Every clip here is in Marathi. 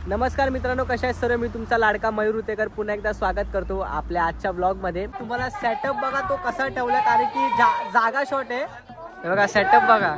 नमस्कार मित्रांनो, कशा आहेत सर्व? मी तुमचा लाडका मयूर उतेकर पुन्हा एकदा स्वागत करतो आपल्या आजच्या ब्लॉग मध्ये। तुम्हाला सेटअप बघा तो कसा ठेवला, कारण की जागा शॉर्ट आहे। हे बघा सेटअप बघा।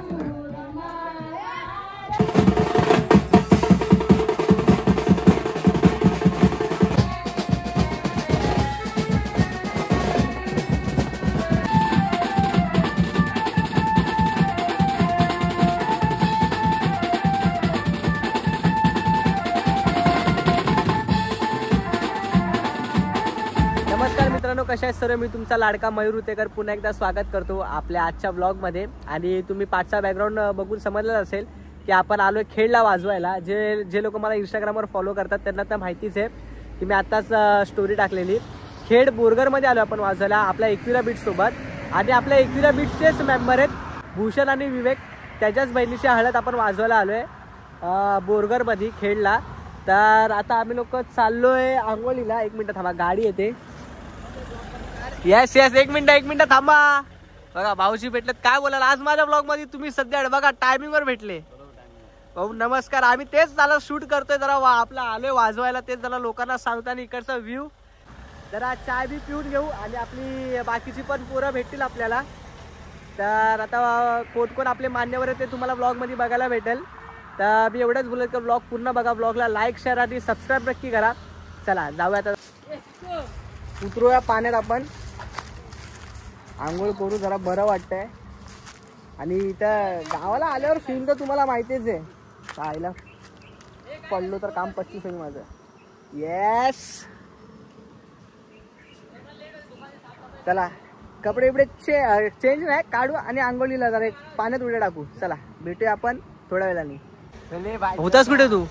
नमस्कार मित्रांनो, कशा आहेत सर्व? मी तुमचा लाडका मयूर उतेकर पुन्हा एकदा स्वागत करतो आपल्या आजच्या ब्लॉग मध्ये। आणि तुम्ही पाठचा बॅकग्राऊंड बघून समजलं असेल की आपण आलोय खेडला वाजवायला। जे लोक मला इंस्टाग्रामवर फॉलो करतात त्यांना तर माहितीच आहे की मी आताच स्टोरी टाकलेली। खेड बोरगरमध्ये आलो आपण वाजवायला आपल्या एकविरा बीट सोबत। आणि आपल्या एकविरा बीटचेच मेंबर आहेत भूषण आणि विवेक, त्याच्याच बहिणीची हळद आपण वाजवायला आलोय बोरगरमध्ये खेडला। तर आता आम्ही लोक चाललोय आंघोळीला। एक मिनिट थांबा, गाडी येते। येस एक मिनिट थांबा। बघा भाऊजी भेटलेत, काय बोलाल आज माझ्या ब्लॉग मध्ये तुम्ही सध्या बघा टायमिंग वर भेटले। भाऊ नमस्कार। आम्ही तेच झालं शूट करतोय, जरा आपला आलोय वाजवायला, तेच जरा लोकांना सांगताना इकडचा व्ह्यू जरा चाय बी पिऊन घेऊ आणि आपली बाकीची पण पोरं भेटतील आपल्याला। तर आता कोण आपले मान्यवर आहे ते तुम्हाला ब्लॉग मध्ये बघायला भेटेल। तर मी एवढंच बोलत की ब्लॉग पूर्ण बघा, ब्लॉगला लाईक शेअर आणि सबस्क्राईब नक्की करा। चला जाऊया आता, उतरूया पाण्यात आपण, आंघोळ करू, जरा बरं वाटतंय। आणि इथं गावाला आल्यावर फील तर तुम्हाला माहितीच आहे, आईला पडलो तर काम 25 होईल माझं। येस चला, कपडे बिपडे चेंज नाही काढू आणि आंघोळीला जरा पाण्यात उड्या टाकू। चला भेटूया आपण थोड्या वेळाने। होतास कुठे तू?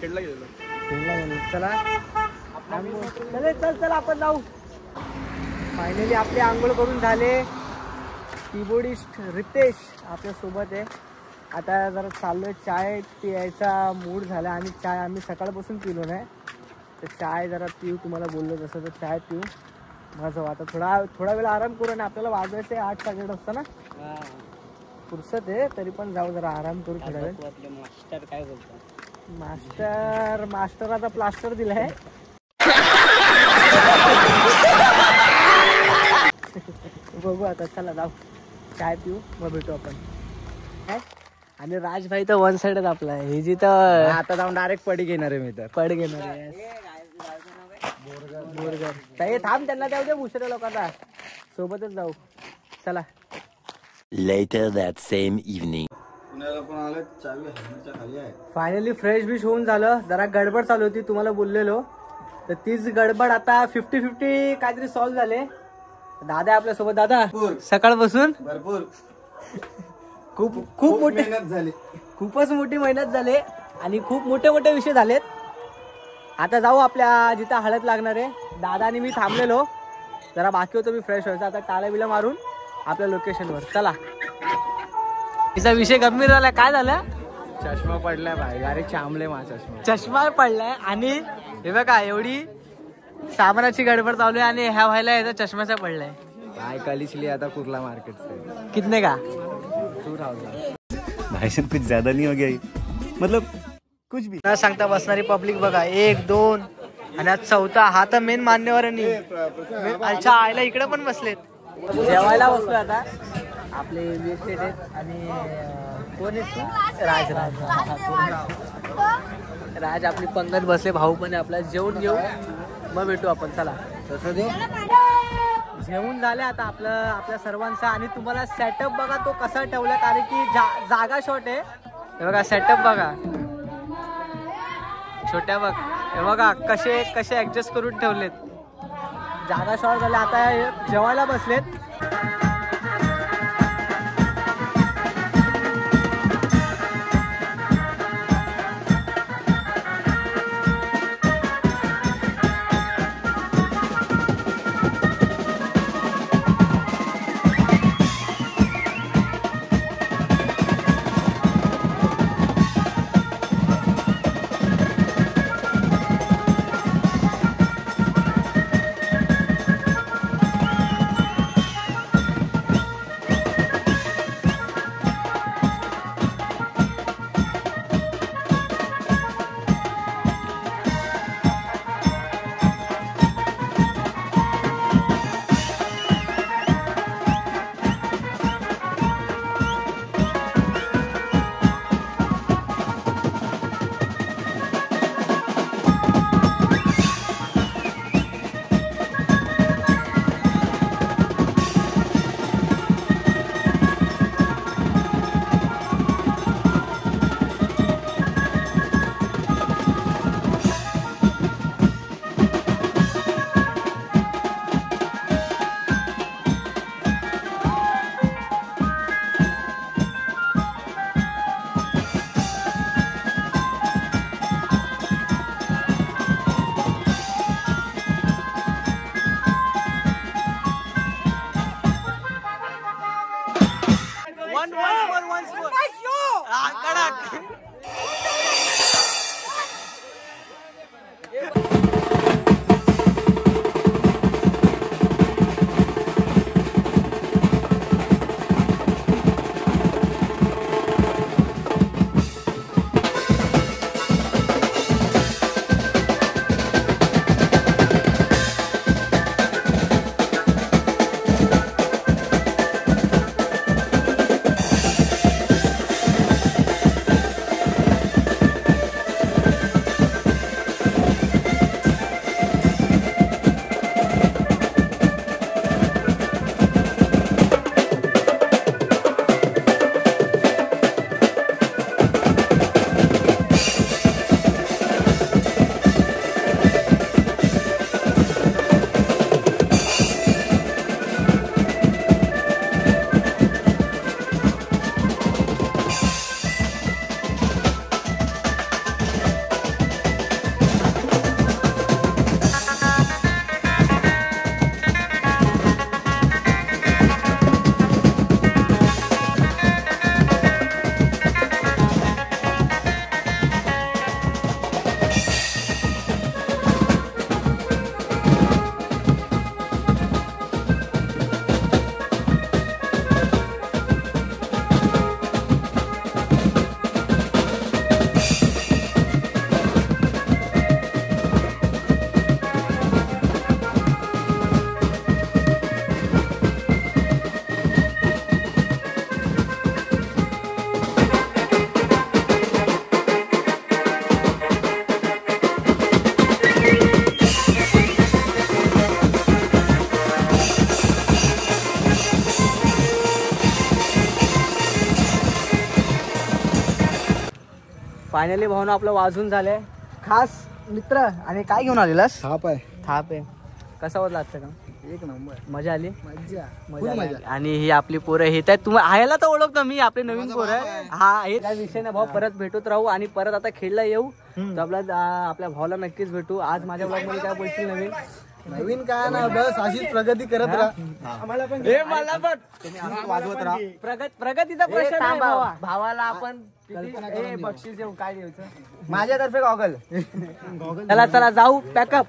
खेळला गेलो। चला चल आपण जाऊ। फायनली आपले आंघोळ करून झाले। कीबोर्डिस्ट रितेश आपल्या सोबत आहे। आता जरा चाललोय, चाय पियायचा मूड झाला आणि चाय आम्ही सकाळपासून पिलो नाही, तर चाय जरा पिऊ। तुम्हाला बोललो जसं तर चाय पिऊ माझं। आता थोडा वेळ आराम करू आणि आपल्याला वाजवायचं 8 साडेआठ वाजता ना, फुरसत आहे तरी पण जाऊ, जरा आराम करू थोडा वेळ। मास्टर काय बोलतो? मास्टर आता प्लास्टर दिलाय। बघू आता, चला जाऊ चाय पिऊ मग भेटू आपण। आणि राजभाई तर वन साइडच आपला आहे, हे जी तर आता जाऊन डायरेक्ट पडी घेणार आहे। मी तर पड घेणार आहे बोरगर। ताई थांब, त्यांना द्याऊ दे दुसऱ्या लोकांना, सोबतच जाऊ। चला Later that same evening. Finally fresh बिश होऊन झालं, जरा गडबड चालू होती तुम्हाला बोललेलो, तर तीच गडबड आता 50-50 काहीतरी सॉल्व्ह झाले। दादा आपल्या सोबत। दादा सकाळपासून भरपूर खूप मोठी मेहनत झाली, खूपच मोठी मेहनत झाली आणि खूप मोठे विषय झालेत। आता जाऊ आपल्या जिथं हळद लागणार आहे। दादा आणि मी थांबलेलो, जरा बाकी होतो मी फ्रेश व्हायचं। आता टाळा बिला मारून आपल्या लोकेशनवर चला। तिचा विषय गंभीर झाला, काय झालं? चष्मा पडलाय भाई, डायरेक्ट चांबले माझा चष्मा पडलाय। आणि हे बघा एवढी सामानाची गडबड चालू आहे आणि ह्या व्हायला याचा चष्म्याचा पडलाय। भाई कल लिए आता कुर्ला मार्केट से। कितने का? 2000। भाई साहब कुछ ज्यादा नहीं हो गया ये? मतलब कुछ भी न सांगता बसणारी पब्लिक बघा, 1 2 आणि आज चौथा। हा तर मेन मान्यवर आहे। अच्छा आईला इकडे पण बसलेत, जेवायला बसलो आता। आपले वेस्टेड आहेत आणि कोण आहे तू? राज आपली पंगत बसले, भाऊ पण आहे आपला। जेवून घेऊ मग भेटू आपण, चला। जेवून झाले आता आपल्या सर्वांचा। आणि तुम्हाला सेटअप बघा तो कसा ठेवला, कारण की जागा शॉर्ट आहे। हे बघा सेटअप बघा, छोट्या बघ, हे बघा कसे ऍडजस्ट करून ठेवलेत। जागा शॉर्ट झाले, आता जेवायला बसलेत। फायनली भाऊन आपलं वाजून झालंय. खास मित्र आणि काय घेऊन आलेलास? थाप आहे. थाप आहे. कसा होता आजचं काम? एक नंबर. मजा आली. मजा आली. आणि ही आपली पोरं हे तर तुम्ही आयला तर ओळखतो मी, आपले नवीन पोरं. हा हे काय विषय नाही भाऊ, परत भेटत राहू आणि परत आता खेळला येऊ तर आपल्या भावाला नक्कीच भेटू. आज माझ्या ब्लॉग मध्ये काय बोलशील नवीन? नवीन काय ना, बस अशीच प्रगती करत राहा. मला पण वाजवत राहा. प्रगतीचा प्रश्न नाही भावा. भावाला आपण बक्षीस देऊ. काय द्यायचं? माझ्यातर्फे गॉगल. चला चला जाऊ. पॅकअप.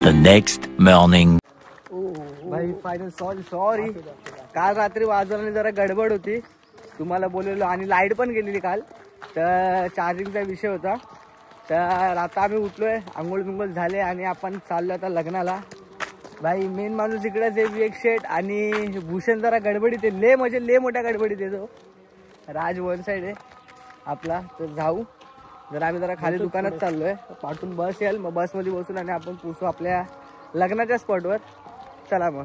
The next morning. भाई फायनल सॉरी काल रात्री वाजवण्याने जरा गडबड होती, तुम्हाला बोललेलो आणि लाईट पण गेलेली काल, तर चार्जिंगचा विषय होता. तर आता आम्ही उठलोय, आंघोळ बिंघोळ झाले आणि आपण चाललो आता लग्नाला. भाई मेन माणूस इकडेच आहे विवेक शेठ आणि भूषण जरा गडबडीत आहे, ले मोठ्या गडबडीत येतो. राज वन साईड आहे आपला. तर जाऊ जरा, आम्ही जरा खाली दुकानात चाललोय, पाठून बस येईल, मग बसमध्ये बसून आणि आपण पोचू आपल्या लग्नाच्या स्पॉटवर. चला मग.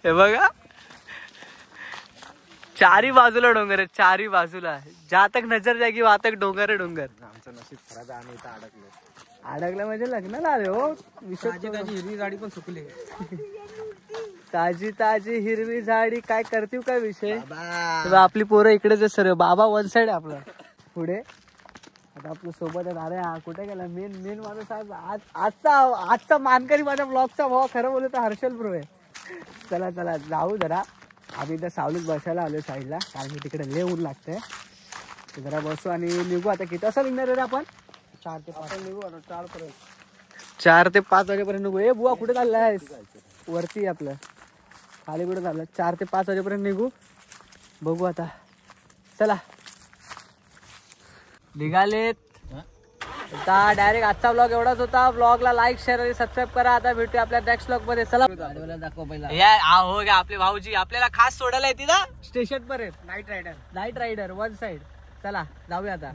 हे बघा चारी बाजूला डोंगर आहे, चारी बाजूला. जा तक नजर जागी वहां तक डोंगर आहे डोंगर. आमचं नशीब खराब आहे, आम्ही इथं अडकलो. अडकलं म्हणजे लग्नाला आले हो. हिरवी गाडी पण सुकली. ताजी ताजी हिरवी झाडी काय करतील काय विषय. आपली पोरं इकडेच आहे सर. बाबा वन साइड आहे आपलं पुढे. आता आपल्या सोबत आहे. अरे हा कुठे गेला मेन माणूस आजचा मानकरी माझ्या ब्लॉगचा भाव. खरं बोलतो तर हर्षल प्रो आहे. चला चला जाऊ जरा. आम्ही इथं सावलीत बसायला आलोय साईडला, कारण की तिकडे लय ऊन लागतंय. जरा बसू आणि निघू. आता किती वाजता निघणार आहे आपण? 4 ते 5 निघू. 4 ते 5 वाजेपर्यंत निघू. ए बुवा कुठे चालला आहेस? वरती आपलं खाली कुठे चाललं? 4 ते 5 वाजेपर्यंत निघू. बघू आता. चला निघालेत आता. डायरेक्ट आजचा ब्लॉग एवढाच होता. ब्लॉगला लाईक शेअर आणि सबस्क्राईब करा. आता भेटूया आपल्या नेक्स्ट ब्लॉग मध्ये. चला हो गा आपले भाऊजी आपल्याला खास सोडायला येते ना स्टेशन पर्यंत. Night rider one side. चला जाऊया आता.